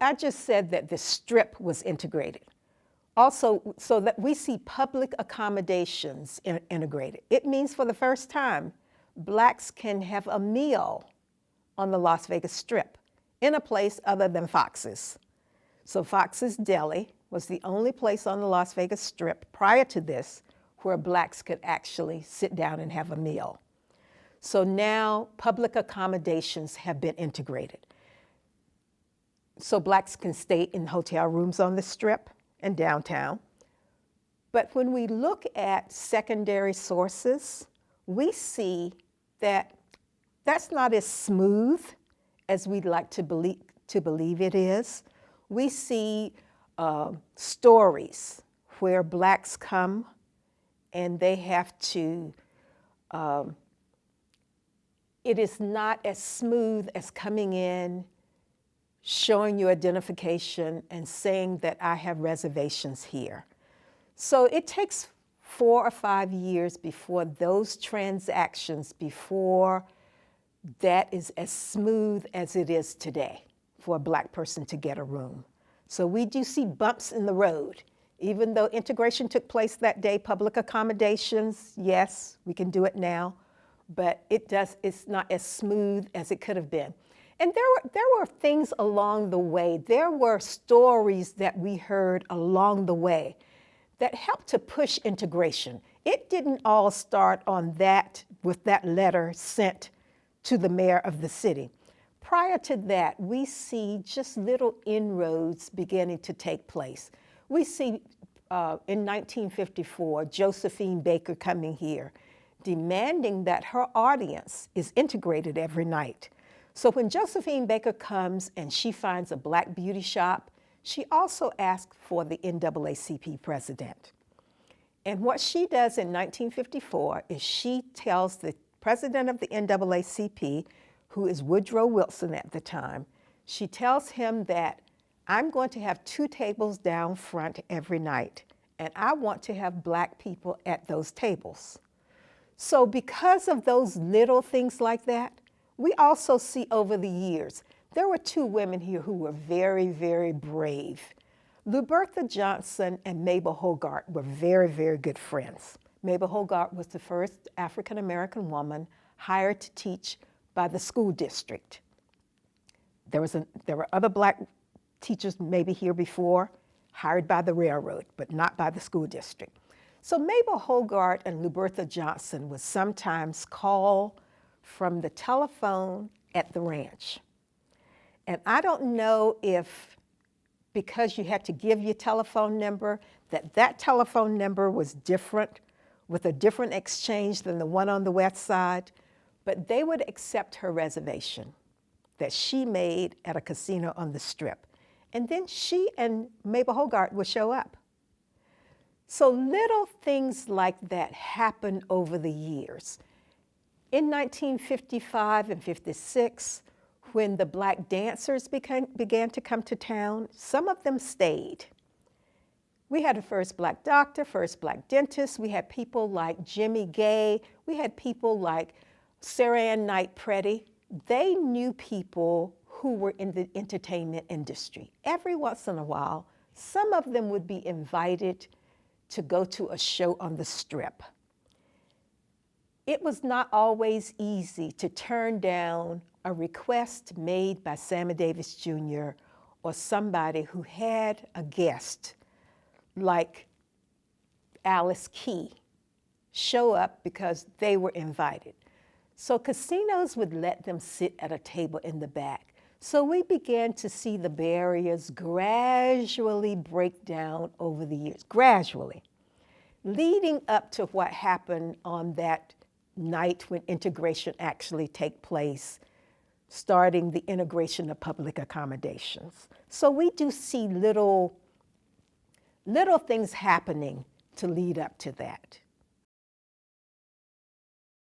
I just said that the Strip was integrated. Also, so that we see public accommodations integrated. It means for the first time, blacks can have a meal on the Las Vegas Strip in a place other than Fox's. So Fox's Deli was the only place on the Las Vegas Strip prior to this where blacks could actually sit down and have a meal. So now public accommodations have been integrated. So blacks can stay in hotel rooms on the Strip and downtown. But when we look at secondary sources, we see that that's not as smooth as we'd like to believe it is. We see stories where blacks come and they have to, it is not as smooth as coming in, showing your identification and saying that I have reservations here. So it takes 4 or 5 years before those transactions, before that is as smooth as it is today for a black person to get a room. So we do see bumps in the road. Even though integration took place that day, public accommodations, yes, we can do it now, but it's not as smooth as it could have been. And there were things along the way. There were stories that we heard along the way that helped to push integration. It didn't all start on that, with that letter sent to the mayor of the city. Prior to that, we see just little inroads beginning to take place. We see in 1954, Josephine Baker coming here, demanding that her audience is integrated every night. So when Josephine Baker comes and she finds a black beauty shop, she also asks for the NAACP president. And what she does in 1954 is she tells the president of the NAACP, who is Woodrow Wilson at the time, she tells him that I'm going to have 2 tables down front every night, and I want to have black people at those tables. So because of those little things like that, we also see over the years, there were 2 women here who were very, very brave. Lubertha Johnson and Mabel Hogarth were very, very good friends. Mabel Hogarth was the first African-American woman hired to teach by the school district. There were other black teachers maybe here before, hired by the railroad, but not by the school district. So Mabel Hogarth and Lubertha Johnson would sometimes call from the telephone at the ranch. And I don't know if, because you had to give your telephone number, that telephone number was different, with a different exchange than the one on the west side, but they would accept her reservation that she made at a casino on the Strip. And then she and Mabel Hogarth would show up. So little things like that happen over the years. In 1955 and 56, when the black dancers began to come to town, some of them stayed. We had a first black doctor, first black dentist. We had people like Jimmy Gay. We had people like Sarah Ann Knight Preddy. They knew people who were in the entertainment industry. Every once in a while, some of them would be invited to go to a show on the Strip. It was not always easy to turn down a request made by Sammy Davis Jr. or somebody who had a guest like Alice Key show up because they were invited. So casinos would let them sit at a table in the back. So we began to see the barriers gradually break down over the years, gradually, leading up to what happened on that night when integration actually take place, starting the integration of public accommodations. So we do see little things happening to lead up to that.